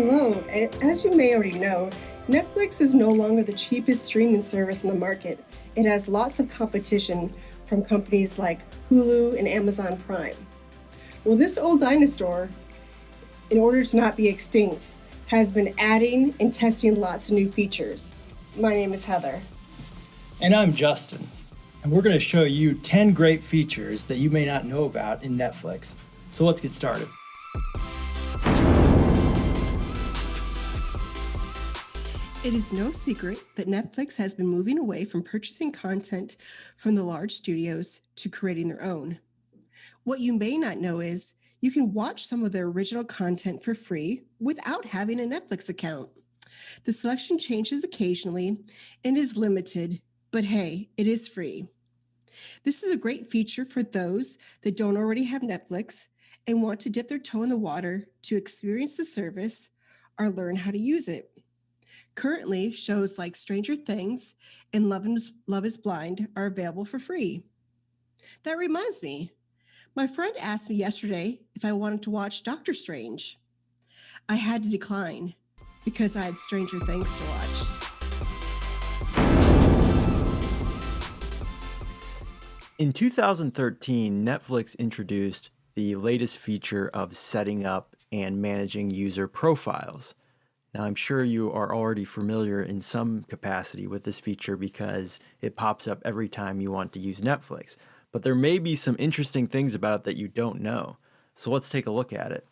Hello. As you may already know, Netflix is no longer the cheapest streaming service in the market. It has lots of competition from companies like Hulu and Amazon Prime. Well, this old dinosaur, in order to not be extinct, has been adding and testing lots of new features. My name is Heather. And I'm Justin. And we're going to show you 10 great features that you may not know about in Netflix. So let's get started. It is no secret that Netflix has been moving away from purchasing content from the large studios to creating their own. What you may not know is you can watch some of their original content for free without having a Netflix account. The selection changes occasionally and is limited, but hey, it is free. This is a great feature for those that don't already have Netflix and want to dip their toe in the water to experience the service or learn how to use it. Currently, shows like Stranger Things and Love is Blind are available for free. That reminds me, my friend asked me yesterday if I wanted to watch Doctor Strange. I had to decline because I had Stranger Things to watch. In 2013, Netflix introduced the latest feature of setting up and managing user profiles. Now, I'm sure you are already familiar in some capacity with this feature because it pops up every time you want to use Netflix. But there may be some interesting things about it that you don't know. So let's take a look at it.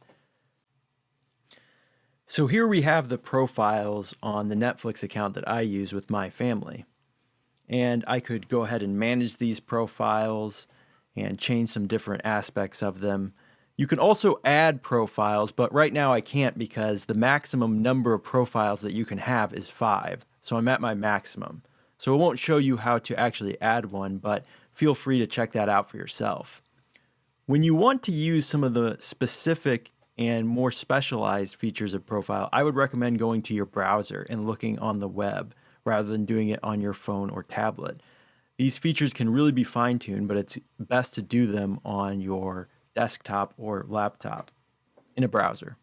So here we have the profiles on the Netflix account that I use with my family. And I could go ahead and manage these profiles and change some different aspects of them. You can also add profiles, but right now I can't because the maximum number of profiles that you can have is 5. So I'm at my maximum. So it won't show you how to actually add one, but feel free to check that out for yourself. When you want to use some of the specific and more specialized features of profile, I would recommend going to your browser and looking on the web rather than doing it on your phone or tablet. These features can really be fine-tuned, but it's best to do them on your desktop or laptop in a browser.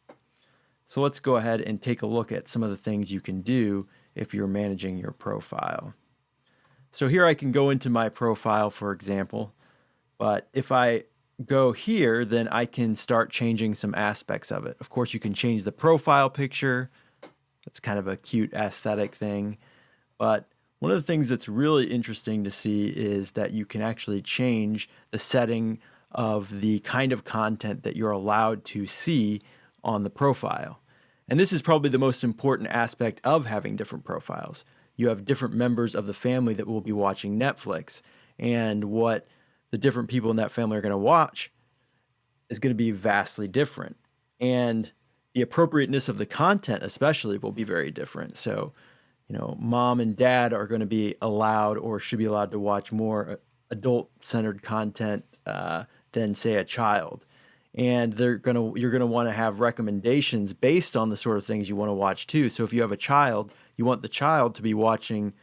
So let's go ahead and take a look at some of the things you can do if you're managing your profile. So here I can go into my profile, for example, but if I go here, then I can start changing some aspects of it. Of course, you can change the profile picture. That's kind of a cute aesthetic thing. But one of the things that's really interesting to see is that you can actually change the setting of the kind of content that you're allowed to see on the profile. And this is probably the most important aspect of having different profiles. You have different members of the family that will be watching Netflix, and what the different people in that family are going to watch is going to be vastly different. And the appropriateness of the content especially will be very different. So, mom and dad are going to be allowed or should be allowed to watch more adult-centered content than, say, a child. And you're going to want to have recommendations based on the sort of things you want to watch too. So if you have a child, you want the child to be watching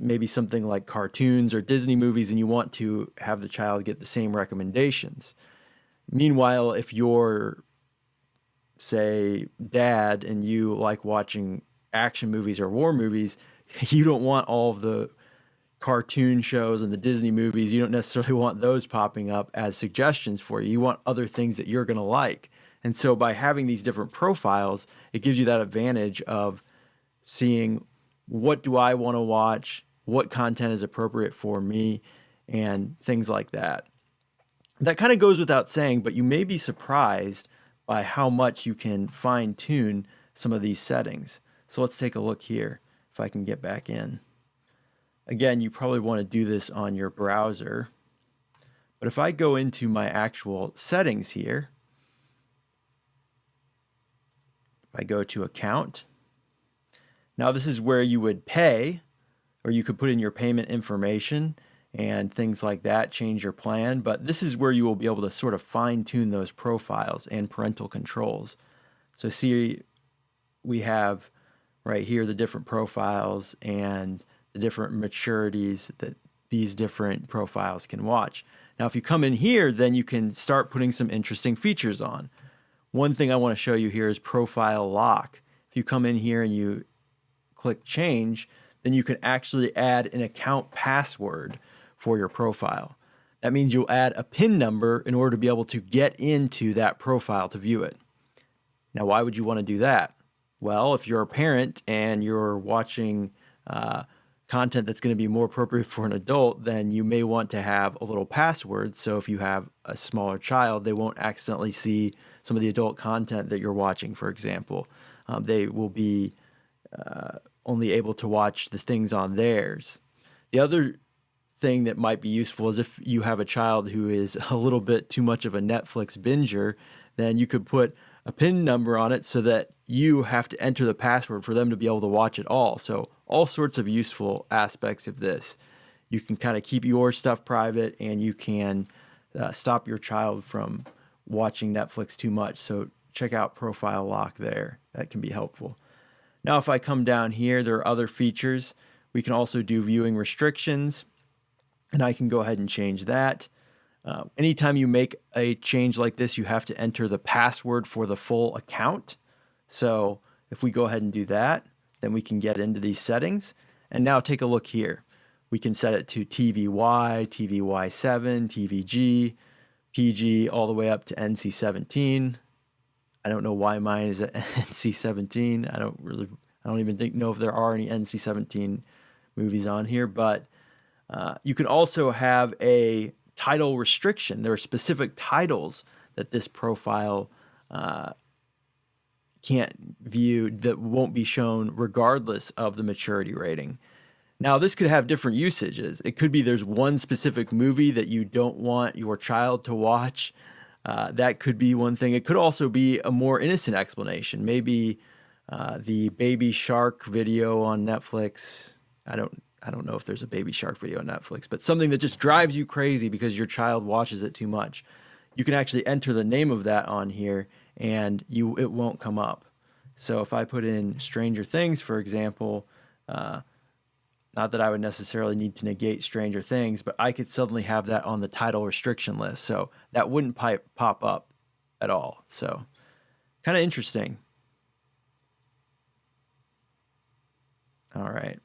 maybe something like cartoons or Disney movies, and you want to have the child get the same recommendations. Meanwhile, if you're, say, dad and you like watching action movies or war movies, you don't want all of the cartoon shows and the Disney movies. You don't necessarily want those popping up as suggestions for you. You want other things that you're going to like. And so by having these different profiles, it gives you that advantage of seeing what do I want to watch, what content is appropriate for me, and things like that. That kind of goes without saying, but you may be surprised by how much you can fine-tune some of these settings. So let's take a look here, if I can get back in. Again, you probably want to do this on your browser. But if I go into my actual settings here, if I go to account, now this is where you would pay, or you could put in your payment information and things like that, change your plan. But this is where you will be able to sort of fine tune those profiles and parental controls. So see, we have right here the different profiles and the different maturities that these different profiles can watch. Now, if you come in here, then you can start putting some interesting features on. one thing I want to show you here is profile lock. If you come in here and you click change, then you can actually add an account password for your profile. That means you'll add a PIN number in order to be able to get into that profile to view it. Now, why would you want to do that? Well, if you're a parent and you're watching content that's going to be more appropriate for an adult, then you may want to have a little password. So if you have a smaller child, they won't accidentally see some of the adult content that you're watching, for example. They will be only able to watch the things on theirs. The other thing that might be useful is if you have a child who is a little bit too much of a Netflix binger, then you could put a PIN number on it so that you have to enter the password for them to be able to watch it all. So all sorts of useful aspects of this. You can kind of keep your stuff private, and you can stop your child from watching Netflix too much. So check out profile lock there. That can be helpful. Now, if I come down here, there are other features. We can also do viewing restrictions, and I can go ahead and change that. Anytime you make a change like this, you have to enter the password for the full account. So if we go ahead and do that, then we can get into these settings. And now take a look here. We can set it to TVY, TVY7, TVG, PG, all the way up to NC-17. I don't know why mine is at NC-17. I don't even know if there are any NC-17 movies on here, but you can also have a title restriction. There are specific titles that this profile can't view, that won't be shown regardless of the maturity rating. Now, this could have different usages. It could be there's one specific movie that you don't want your child to watch. That could be one thing. It could also be a more innocent explanation. Maybe the Baby Shark video on Netflix. I don't know if there's a Baby Shark video on Netflix, but something that just drives you crazy because your child watches it too much. You can actually enter the name of that on here, and it won't come up. So if I put in Stranger Things, for example, not that I would necessarily need to negate Stranger Things, but I could suddenly have that on the title restriction list. So that wouldn't pop up at all. So kind of interesting. All right.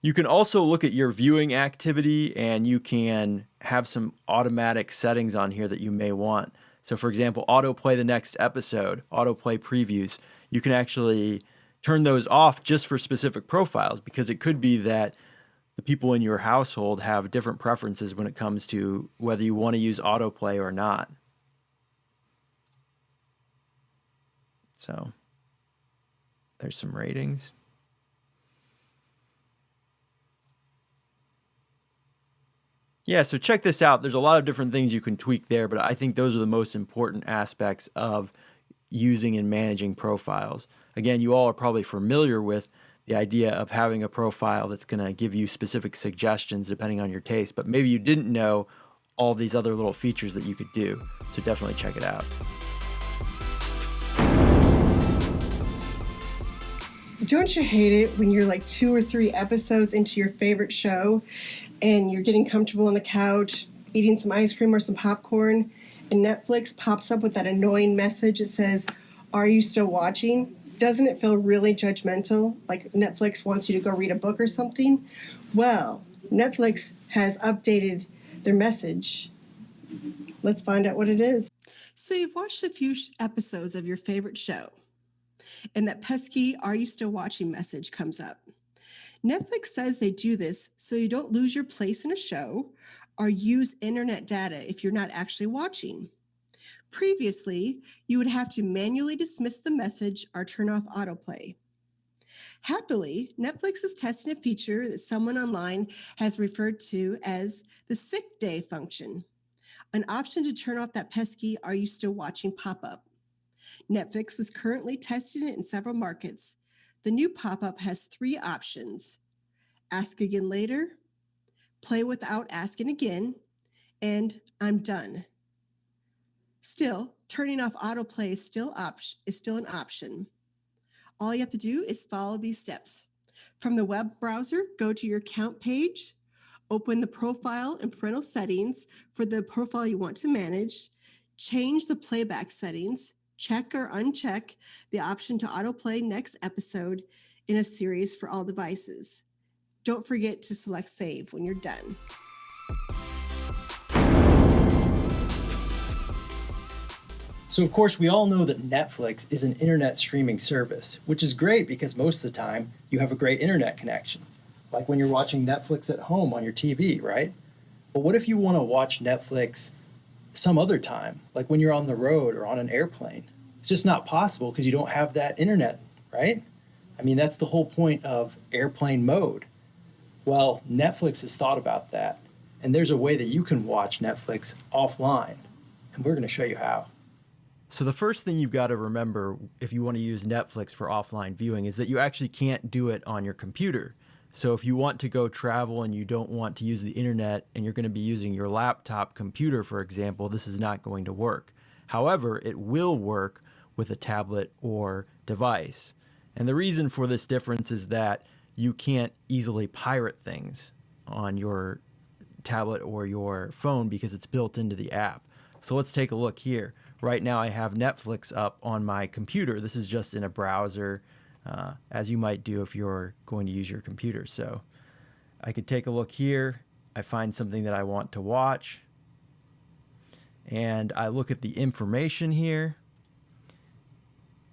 You can also look at your viewing activity, and you can have some automatic settings on here that you may want. So for example, autoplay the next episode, autoplay previews. You can actually turn those off just for specific profiles, because it could be that the people in your household have different preferences when it comes to whether you want to use autoplay or not. So there's some ratings. Yeah, so check this out. There's a lot of different things you can tweak there, but I think those are the most important aspects of using and managing profiles. Again, you all are probably familiar with the idea of having a profile that's going to give you specific suggestions depending on your taste, but maybe you didn't know all these other little features that you could do. So definitely check it out. Don't you hate it when you're like 2 or 3 episodes into your favorite show and you're getting comfortable on the couch, eating some ice cream or some popcorn, and Netflix pops up with that annoying message that says, "Are you still watching?" Doesn't it feel really judgmental, like Netflix wants you to go read a book or something? Well, Netflix has updated their message. Let's find out what it is. So you've watched a few episodes of your favorite show, and that pesky "Are you still watching?" message comes up. Netflix says they do this so you don't lose your place in a show or use internet data if you're not actually watching. Previously, you would have to manually dismiss the message or turn off autoplay. Happily, Netflix is testing a feature that someone online has referred to as the sick day function, an option to turn off that pesky "Are you still watching?" pop-up. Netflix is currently testing it in several markets. The new pop-up has 3 options: ask again later, play without asking again, and I'm done. Still, turning off autoplay is still an option. All you have to do is follow these steps. From the web browser, go to your account page, open the profile and parental settings for the profile you want to manage, Change the playback settings, check or uncheck the option to autoplay next episode in a series for all devices. Don't forget to select save when you're done. So, of course, we all know that Netflix is an internet streaming service, which is great because most of the time you have a great internet connection, like when you're watching Netflix at home on your TV, right? But what if you want to watch Netflix some other time, like when you're on the road or on an airplane? It's just not possible because you don't have that internet, right? I mean, that's the whole point of airplane mode. Well, Netflix has thought about that, and there's a way that you can watch Netflix offline, and we're going to show you how. So the first thing you've got to remember if you want to use Netflix for offline viewing is that you actually can't do it on your computer. So if you want to go travel and you don't want to use the internet and you're going to be using your laptop computer, for example, this is not going to work. However, it will work with a tablet or device. And the reason for this difference is that you can't easily pirate things on your tablet or your phone because it's built into the app. So let's take a look here. Right now I have Netflix up on my computer. This is just in a browser, as you might do if you're going to use your computer. So I could take a look here. I find something that I want to watch. And I look at the information here.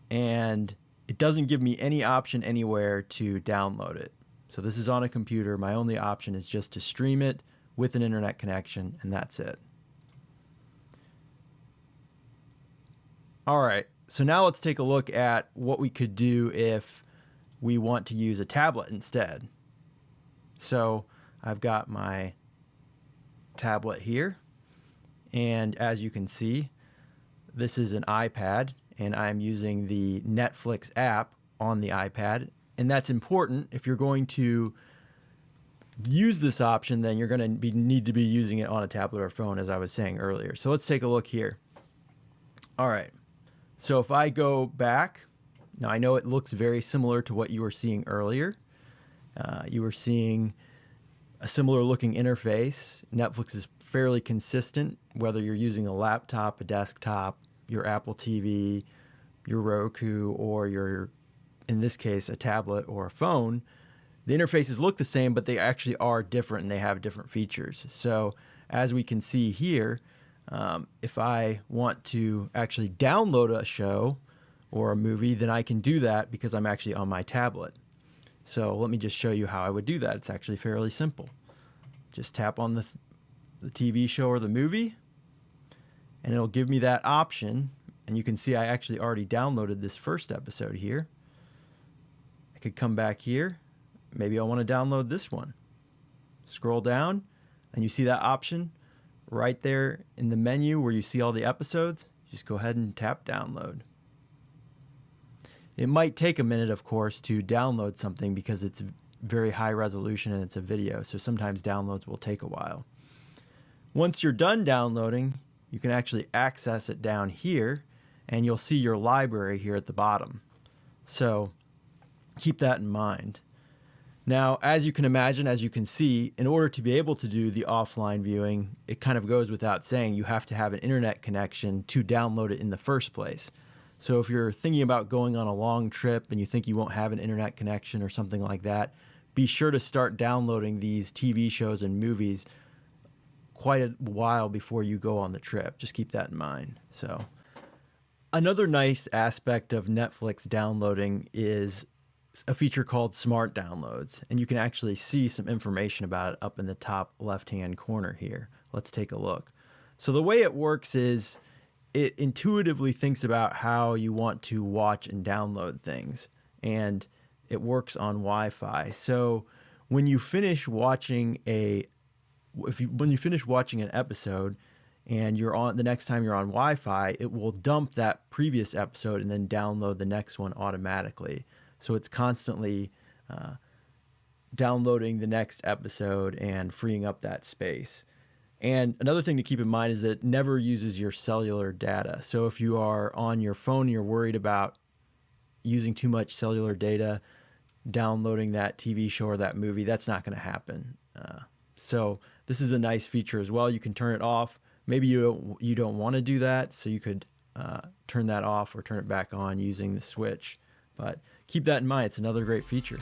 And it doesn't give me any option anywhere to download it. So this is on a computer. My only option is just to stream it with an internet connection, and that's it. All right, so now let's take a look at what we could do if we want to use a tablet instead. So I've got my tablet here, and as you can see, this is an iPad, and I'm using the Netflix app on the iPad, and that's important. If you're going to use this option, then you're going to need to be using it on a tablet or phone, as I was saying earlier. So let's take a look here. All right. So if I go back, now I know it looks very similar to what you were seeing earlier. You were seeing a similar looking interface. Netflix is fairly consistent, whether you're using a laptop, a desktop, your Apple TV, your Roku, or your, in this case, a tablet or a phone. The interfaces look the same, but they actually are different and they have different features. So as we can see here, if I want to actually download a show or a movie, then I can do that because I'm actually on my tablet. So let me just show you how I would do that. It's actually fairly simple. Just tap on the TV show or the movie, and it'll give me that option. And you can see I actually already downloaded this first episode here. I could come back here. Maybe I want to download this one. Scroll down, and you see that option right there in the menu where you see all the episodes. Just go ahead and tap download. It might take a minute, of course, to download something because it's very high resolution and it's a video, so sometimes downloads will take a while. Once you're done downloading, you can actually access it down here, and you'll see your library here at the bottom. So keep that in mind. Now, as you can imagine, as you can see, in order to be able to do the offline viewing, it kind of goes without saying you have to have an internet connection to download it in the first place. So if you're thinking about going on a long trip and you think you won't have an internet connection or something like that, be sure to start downloading these TV shows and movies quite a while before you go on the trip. Just keep that in mind. So another nice aspect of Netflix downloading is a feature called Smart Downloads, and you can actually see some information about it up in the top left-hand corner here. Let's take a look. So the way it works is it intuitively thinks about how you want to watch and download things, and it works on Wi-Fi. So when you finish watching when you finish watching an episode and you're on the next time you're on Wi-Fi, it will dump that previous episode and then download the next one automatically. So it's constantly downloading the next episode and freeing up that space. And another thing to keep in mind is that it never uses your cellular data. So if you are on your phone and you're worried about using too much cellular data, downloading that TV show or that movie, that's not going to happen. So this is a nice feature as well. You can turn it off, maybe you don't want to do that, so you could turn that off or turn it back on using the switch. But keep that in mind. It's another great feature.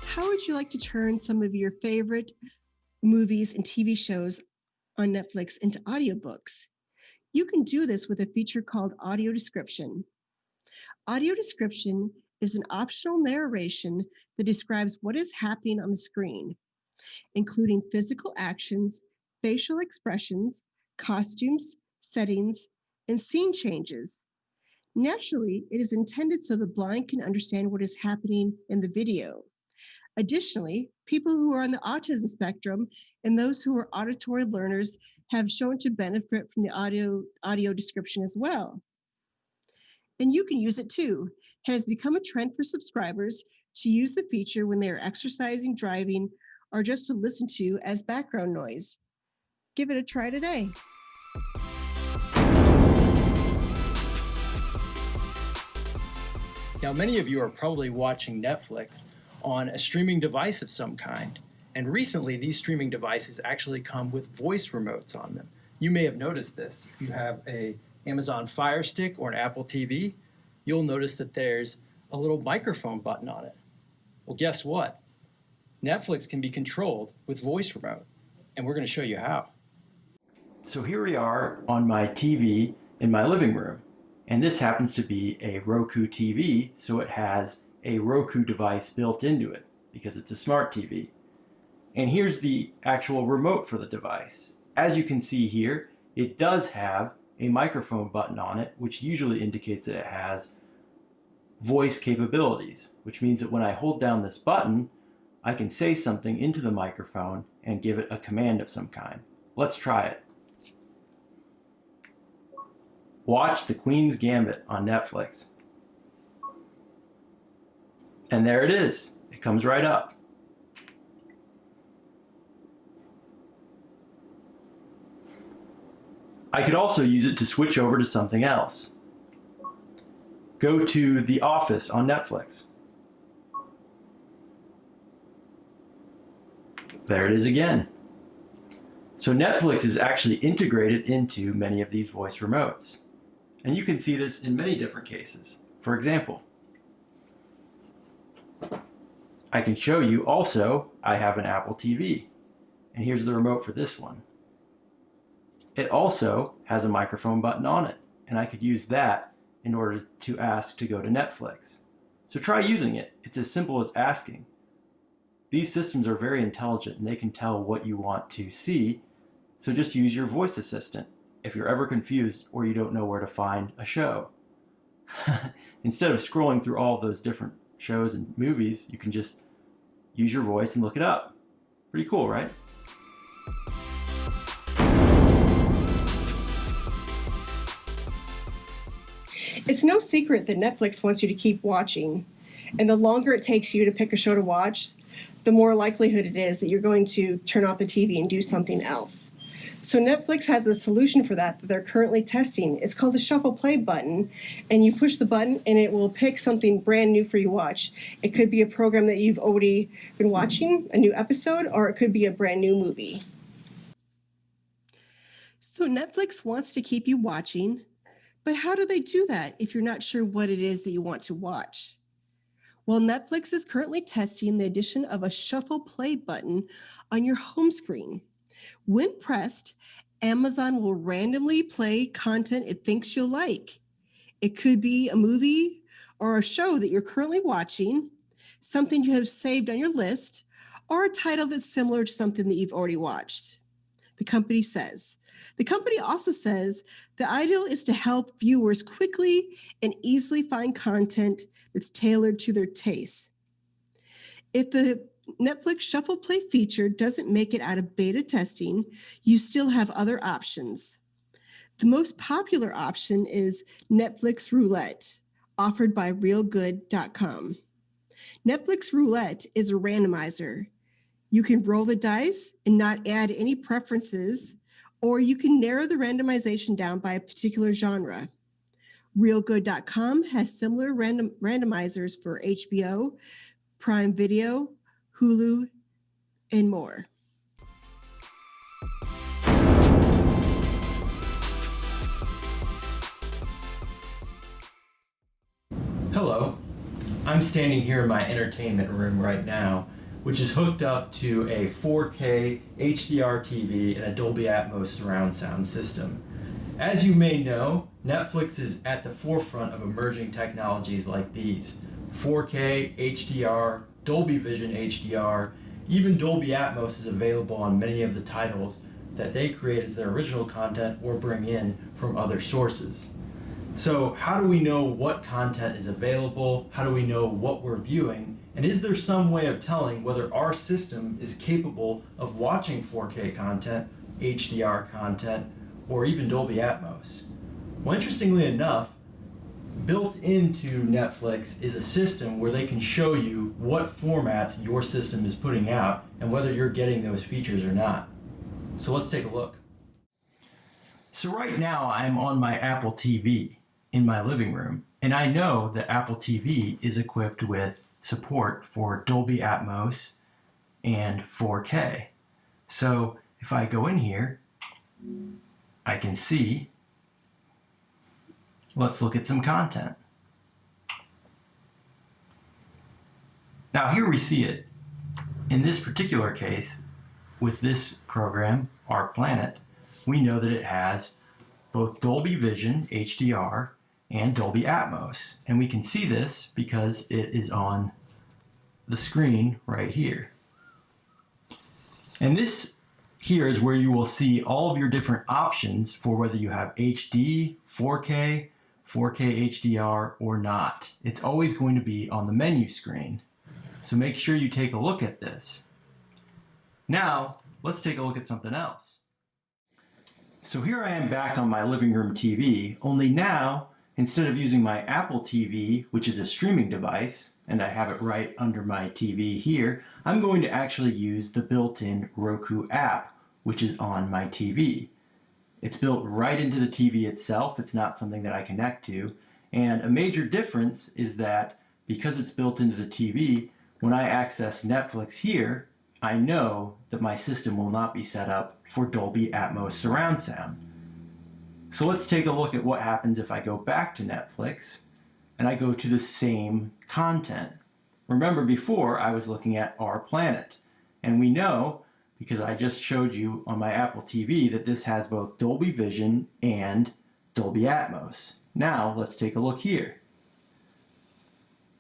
How would you like to turn some of your favorite movies and TV shows on Netflix into audiobooks? You can do this with a feature called Audio Description. Audio Description is an optional narration that describes what is happening on the screen, including physical actions, facial expressions, costumes, settings, and scene changes. Naturally, it is intended so the blind can understand what is happening in the video. Additionally, people who are on the autism spectrum and those who are auditory learners have shown to benefit from the audio description as well. And you can use it too. It has become a trend for subscribers to use the feature when they are exercising, driving, or just to listen to as background noise. Give it a try today. Now, many of you are probably watching Netflix on a streaming device of some kind. And recently, these streaming devices actually come with voice remotes on them. You may have noticed this. If you have an Amazon Fire Stick or an Apple TV, you'll notice that there's a little microphone button on it. Well, guess what? Netflix can be controlled with voice remote, and we're going to show you how. So here we are on my TV in my living room, and this happens to be a Roku TV, so it has a Roku device built into it because it's a smart TV. And here's the actual remote for the device. As you can see here, it does have a microphone button on it, which usually indicates that it has voice capabilities, which means that when I hold down this button, I can say something into the microphone and give it a command of some kind. Let's try it. Watch The Queen's Gambit on Netflix. And there it is. It comes right up. I could also use it to switch over to something else. Go to The Office on Netflix. There it is again. So Netflix is actually integrated into many of these voice remotes. And you can see this in many different cases. For example, I can show you also, I have an Apple TV. And here's the remote for this one. It also has a microphone button on it. And I could use that in order to ask to go to Netflix. So try using it. It's as simple as asking. These systems are very intelligent and they can tell what you want to see. So just use your voice assistant if you're ever confused or you don't know where to find a show. Instead of scrolling through all those different shows and movies, you can just use your voice and look it up. Pretty cool, right? It's no secret that Netflix wants you to keep watching, and the longer it takes you to pick a show to watch, the more likelihood it is that you're going to turn off the TV and do something else. So Netflix has a solution for that they're currently testing. It's called the Shuffle Play button, and you push the button and it will pick something brand new for you to watch. It could be a program that you've already been watching, a new episode, or it could be a brand new movie. So Netflix wants to keep you watching, but how do they do that if you're not sure what it is that you want to watch? Well, Netflix is currently testing the addition of a Shuffle Play button on your home screen. When pressed, Amazon will randomly play content it thinks you'll like. It could be a movie or a show that you're currently watching, something you have saved on your list, or a title that's similar to something that you've already watched. The company says. The company also says the ideal is to help viewers quickly and easily find content that's tailored to their tastes. If the Netflix Shuffle Play feature doesn't make it out of beta testing, you still have other options. The most popular option is Netflix Roulette, offered by RealGood.com. Netflix Roulette is a randomizer. You can roll the dice and not add any preferences, or you can narrow the randomization down by a particular genre. RealGood.com has similar randomizers for HBO, Prime Video, Hulu, and more. Hello, I'm standing here in my entertainment room right now, which is hooked up to a 4K HDR TV and a Dolby Atmos surround sound system. As you may know, Netflix is at the forefront of emerging technologies like these: 4K, HDR, Dolby Vision HDR, even Dolby Atmos is available on many of the titles that they create as their original content or bring in from other sources. So how do we know what content is available? How do we know what we're viewing? And is there some way of telling whether our system is capable of watching 4K content, HDR content, or even Dolby Atmos? Well, interestingly enough, built into Netflix is a system where they can show you what formats your system is putting out and whether you're getting those features or not. So let's take a look. So right now I'm on my Apple TV in my living room, and I know that Apple TV is equipped with support for Dolby Atmos and 4K. So if I go in here, I can see, let's look at some content. Now here we see it. In this particular case, with this program, Our Planet, we know that it has both Dolby Vision HDR and Dolby Atmos. And we can see this because it is on the screen right here. And this here is where you will see all of your different options for whether you have HD, 4K, 4K HDR, or not. It's always going to be on the menu screen. So make sure you take a look at this. Now, let's take a look at something else. So here I am back on my living room TV, only now, instead of using my Apple TV, which is a streaming device, and I have it right under my TV here, I'm going to actually use the built-in Roku app, which is on my TV. It's built right into the TV itself. It's not something that I connect to. And a major difference is that because it's built into the TV, when I access Netflix here, I know that my system will not be set up for Dolby Atmos surround sound. So let's take a look at what happens if I go back to Netflix and I go to the same content. Remember before I was looking at Our Planet, and we know, because I just showed you on my Apple TV, that this has both Dolby Vision and Dolby Atmos. Now let's take a look here.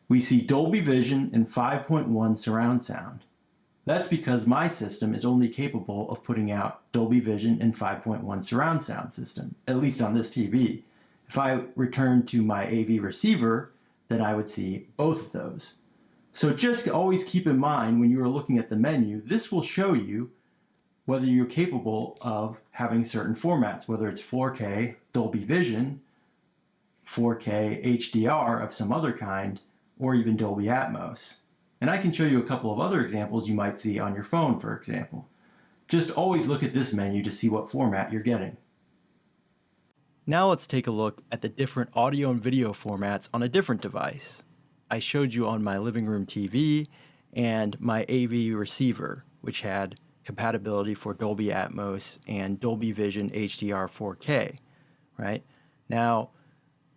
We see Dolby Vision and 5.1 surround sound. That's because my system is only capable of putting out Dolby Vision and 5.1 surround sound system, at least on this TV. If I return to my AV receiver, then I would see both of those. So just always keep in mind when you are looking at the menu, this will show you whether you're capable of having certain formats, whether it's 4K, Dolby Vision, 4K HDR of some other kind, or even Dolby Atmos. And I can show you a couple of other examples you might see on your phone, for example. Just always look at this menu to see what format you're getting. Now let's take a look at the different audio and video formats on a different device. I showed you on my living room TV and my AV receiver, which had compatibility for Dolby Atmos and Dolby Vision HDR 4K, right? Now,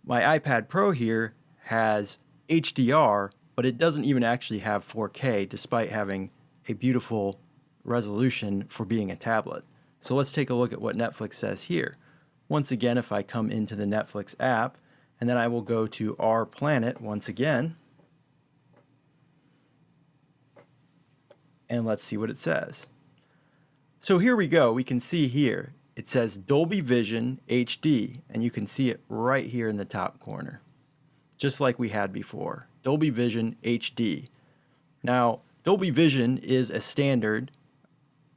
my iPad Pro here has HDR, but it doesn't even actually have 4K despite having a beautiful resolution for being a tablet. So let's take a look at what Netflix says here. Once again, if I come into the Netflix app, and then I will go to Our Planet once again, and let's see what it says. So here we go. We can see here, it says Dolby Vision HD, and you can see it right here in the top corner, just like we had before. Dolby Vision HD. Now, Dolby Vision is a standard.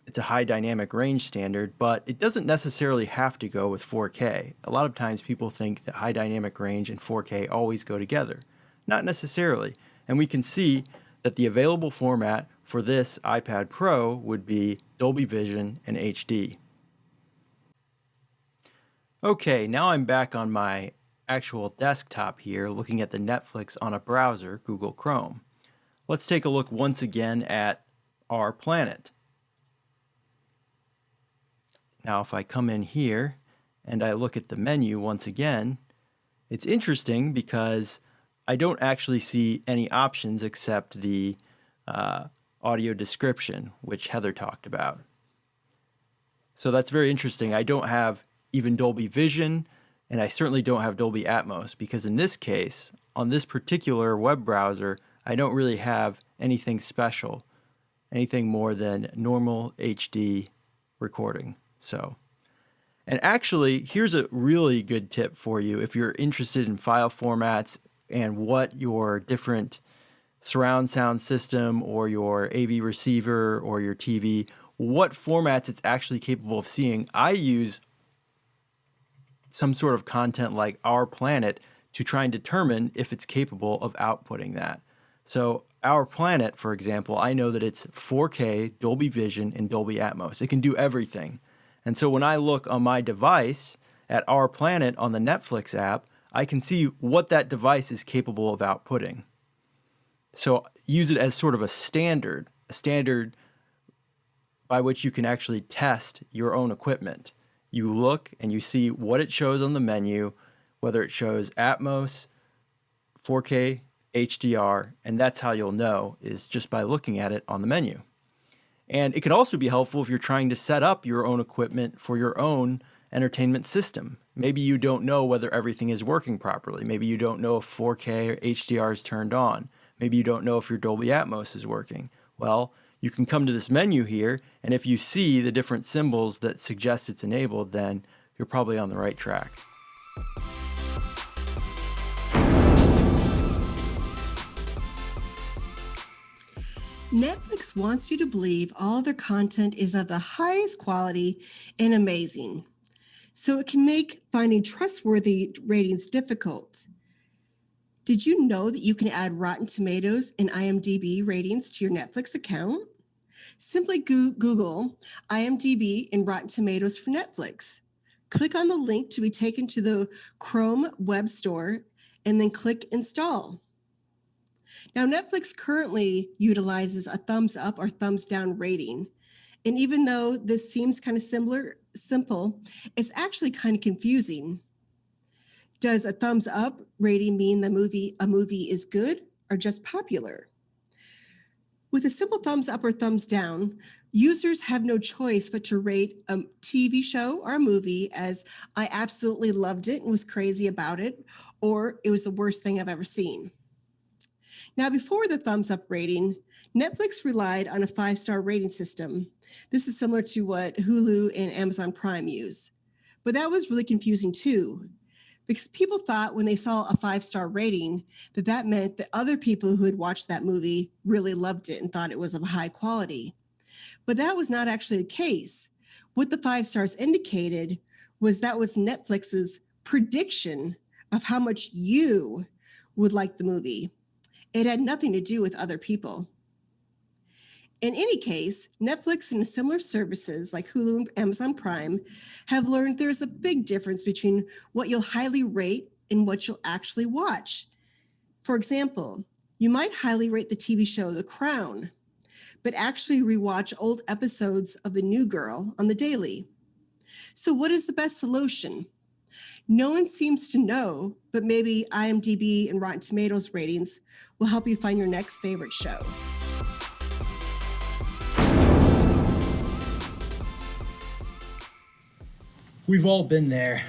It's a high dynamic range standard, but it doesn't necessarily have to go with 4K. A lot of times people think that high dynamic range and 4K always go together. Not necessarily. And we can see that the available format for this iPad Pro would be Dolby Vision and HD. Okay, now I'm back on my actual desktop here looking at the Netflix on a browser, Google Chrome. Let's take a look once again at Our Planet. Now, if I come in here and I look at the menu once again, it's interesting because I don't actually see any options except the audio description, which Heather talked about. So that's very interesting. I don't have even Dolby Vision, and I certainly don't have Dolby Atmos, because in this case, on this particular web browser, I don't really have anything special, anything more than normal HD recording. And actually, here's a really good tip for you if you're interested in file formats and what your different surround sound system or your AV receiver or your TV, what formats it's actually capable of seeing. I use some sort of content like Our Planet to try and determine if it's capable of outputting that. So Our Planet, for example, I know that it's 4K, Dolby Vision, and Dolby Atmos. It can do everything. And so when I look on my device at Our Planet on the Netflix app, I can see what that device is capable of outputting. So use it as sort of a standard by which you can actually test your own equipment. You look and you see what it shows on the menu, whether it shows Atmos, 4K, HDR, and that's how you'll know, is just by looking at it on the menu. And it can also be helpful if you're trying to set up your own equipment for your own entertainment system. Maybe you don't know whether everything is working properly. Maybe you don't know if 4K or HDR is turned on. Maybe you don't know if your Dolby Atmos is working. Well, you can come to this menu here, and if you see the different symbols that suggest it's enabled, then you're probably on the right track. Netflix wants you to believe all their content is of the highest quality and amazing, so it can make finding trustworthy ratings difficult. Did you know that you can add Rotten Tomatoes and IMDb ratings to your Netflix account? Simply Google IMDb and Rotten Tomatoes for Netflix. Click on the link to be taken to the Chrome web store and then click Install. Now, Netflix currently utilizes a thumbs up or thumbs down rating. And even though this seems kind of simple, it's actually kind of confusing. Does a thumbs up rating mean a movie is good or just popular? With a simple thumbs up or thumbs down, users have no choice but to rate a TV show or a movie as I absolutely loved it and was crazy about it, or it was the worst thing I've ever seen. Now, before the thumbs up rating, Netflix relied on a 5-star rating system. This is similar to what Hulu and Amazon Prime use. But that was really confusing too, because people thought when they saw a 5-star rating that meant that other people who had watched that movie really loved it and thought it was of high quality. But that was not actually the case. What the 5 stars indicated was that was Netflix's prediction of how much you would like the movie. It had nothing to do with other people. In any case, Netflix and similar services like Hulu and Amazon Prime have learned there's a big difference between what you'll highly rate and what you'll actually watch. For example, you might highly rate the TV show The Crown, but actually rewatch old episodes of The New Girl on the daily. So what is the best solution? No one seems to know, but maybe IMDb and Rotten Tomatoes ratings will help you find your next favorite show. We've all been there.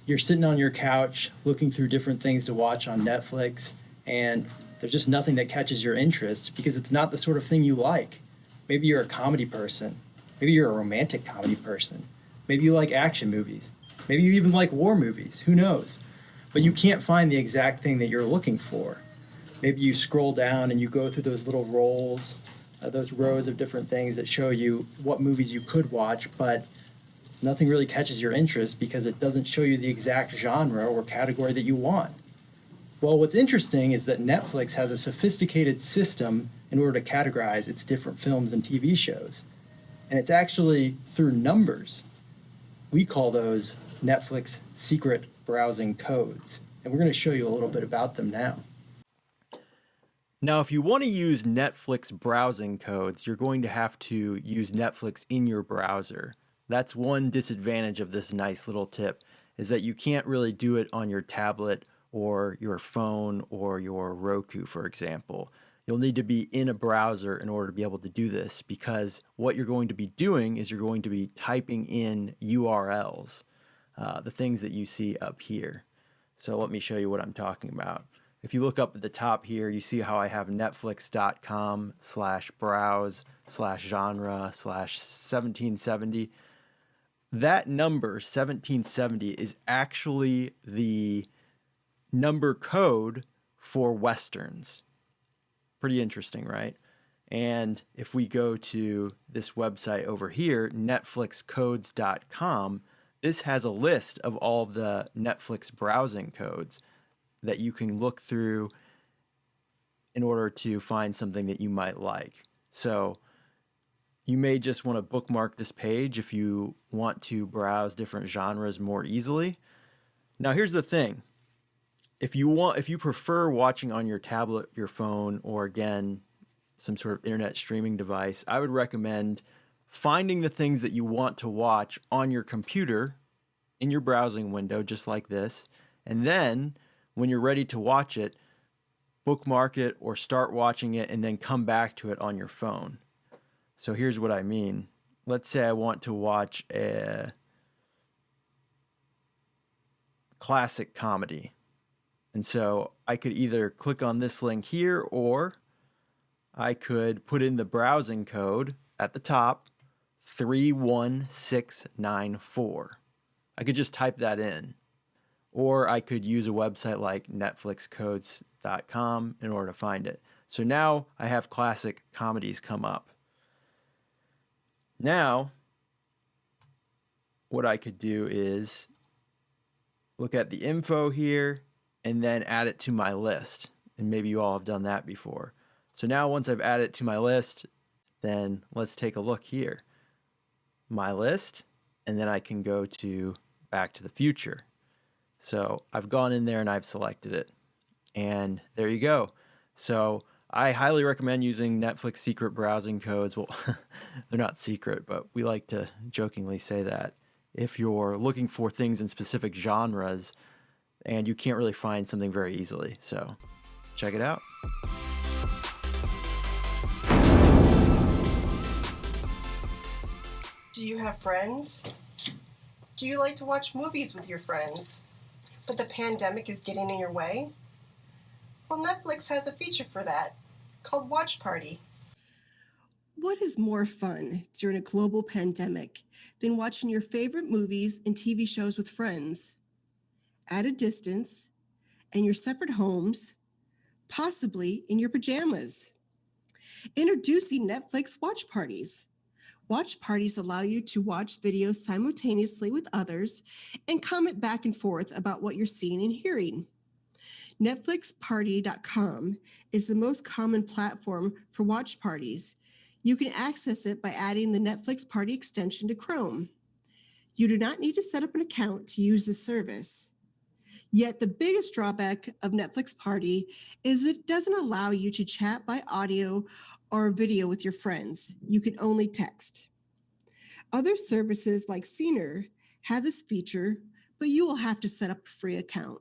You're sitting on your couch looking through different things to watch on Netflix, and there's just nothing that catches your interest because it's not the sort of thing you like. Maybe you're a comedy person. Maybe you're a romantic comedy person. Maybe you like action movies. Maybe you even like war movies. Who knows? But you can't find the exact thing that you're looking for. Maybe you scroll down and you go through those little rows of different things that show you what movies you could watch, but nothing really catches your interest because it doesn't show you the exact genre or category that you want. Well, what's interesting is that Netflix has a sophisticated system in order to categorize its different films and TV shows. And it's actually through numbers. We call those Netflix secret browsing codes. And we're going to show you a little bit about them now. Now, if you want to use Netflix browsing codes, you're going to have to use Netflix in your browser. That's one disadvantage of this nice little tip, is that you can't really do it on your tablet or your phone or your Roku, for example. You'll need to be in a browser in order to be able to do this, because what you're going to be doing is you're going to be typing in URLs, the things that you see up here. So let me show you what I'm talking about. If you look up at the top here, you see how I have netflix.com/browse/genre/1770. That number, 1770, is actually the number code for Westerns. Pretty interesting, right? And if we go to this website over here, netflixcodes.com, this has a list of all the Netflix browsing codes that you can look through in order to find something that you might like. So you may just want to bookmark this page if you want to browse different genres more easily. Now here's the thing. If you prefer watching on your tablet, your phone, or again, some sort of internet streaming device, I would recommend finding the things that you want to watch on your computer in your browsing window, just like this. And then when you're ready to watch it, bookmark it or start watching it and then come back to it on your phone. So here's what I mean. Let's say I want to watch a classic comedy. And so I could either click on this link here, or I could put in the browsing code at the top, 31694. I could just type that in. Or I could use a website like netflixcodes.com in order to find it. So now I have classic comedies come up. Now, what I could do is look at the info here and then add it to my list. And maybe you all have done that before. So now once I've added it to my list, then let's take a look here. My list, and then I can go to Back to the Future. So I've gone in there and I've selected it. And there you go. So I highly recommend using Netflix secret browsing codes. Well, they're not secret, but we like to jokingly say that. If you're looking for things in specific genres and you can't really find something very easily. So check it out. Do you have friends? Do you like to watch movies with your friends, but the pandemic is getting in your way? Well, Netflix has a feature for that called Watch Party. What is more fun during a global pandemic than watching your favorite movies and TV shows with friends at a distance, in your separate homes, possibly in your pajamas? Introducing Netflix Watch Parties. Watch parties allow you to watch videos simultaneously with others and comment back and forth about what you're seeing and hearing. NetflixParty.com is the most common platform for watch parties. You can access it by adding the Netflix Party extension to Chrome. You do not need to set up an account to use this service. Yet the biggest drawback of Netflix Party is it doesn't allow you to chat by audio or video with your friends. You can only text. Other services like Scener have this feature, but you will have to set up a free account.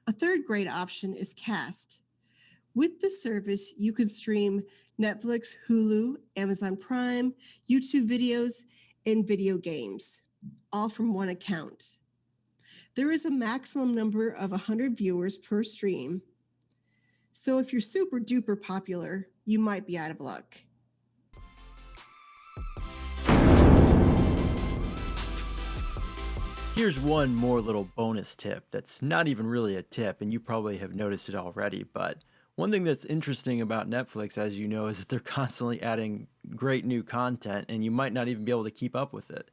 A third great option is Cast. With this service, you can stream Netflix, Hulu, Amazon Prime, YouTube videos, and video games, all from one account. There is a maximum number of 100 viewers per stream. So if you're super duper popular, you might be out of luck. Here's one more little bonus tip that's not even really a tip, and you probably have noticed it already, but one thing that's interesting about Netflix, as you know, is that they're constantly adding great new content, and you might not even be able to keep up with it.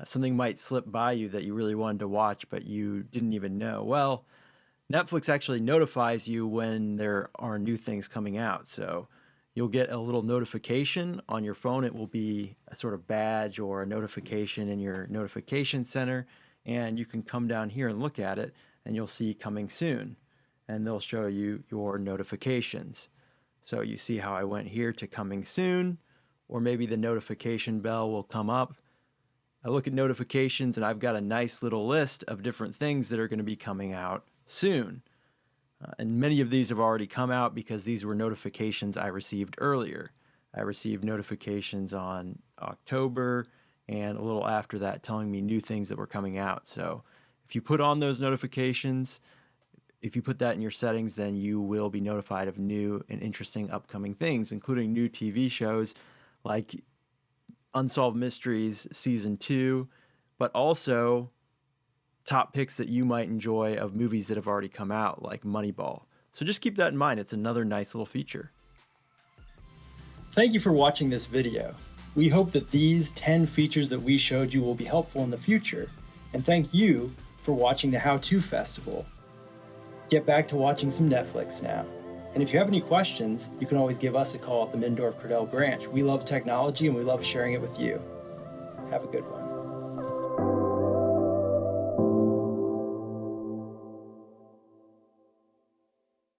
Something might slip by you that you really wanted to watch, but you didn't even know. Well, Netflix actually notifies you when there are new things coming out. So you'll get a little notification on your phone. It will be a sort of badge or a notification in your notification center. And you can come down here and look at it, and you'll see coming soon. and they'll show you your notifications. So you see how I went here to coming soon, or maybe the notification bell will come up. I look at notifications and I've got a nice little list of different things that are going to be coming out soon. And many of these have already come out because these were notifications I received earlier. I received notifications on October and a little after that telling me new things that were coming out. So if you put on those notifications, if you put that in your settings, then you will be notified of new and interesting upcoming things, including new TV shows like Unsolved Mysteries Season 2, but also top picks that you might enjoy of movies that have already come out, like Moneyball. So just keep that in mind. It's another nice little feature. Thank you for watching this video. We hope that these 10 features that we showed you will be helpful in the future. And thank you for watching the How To Festival. Get back to watching some Netflix now. And if you have any questions, you can always give us a call at the Mindorf Cordell branch. We love technology and we love sharing it with you. Have a good one.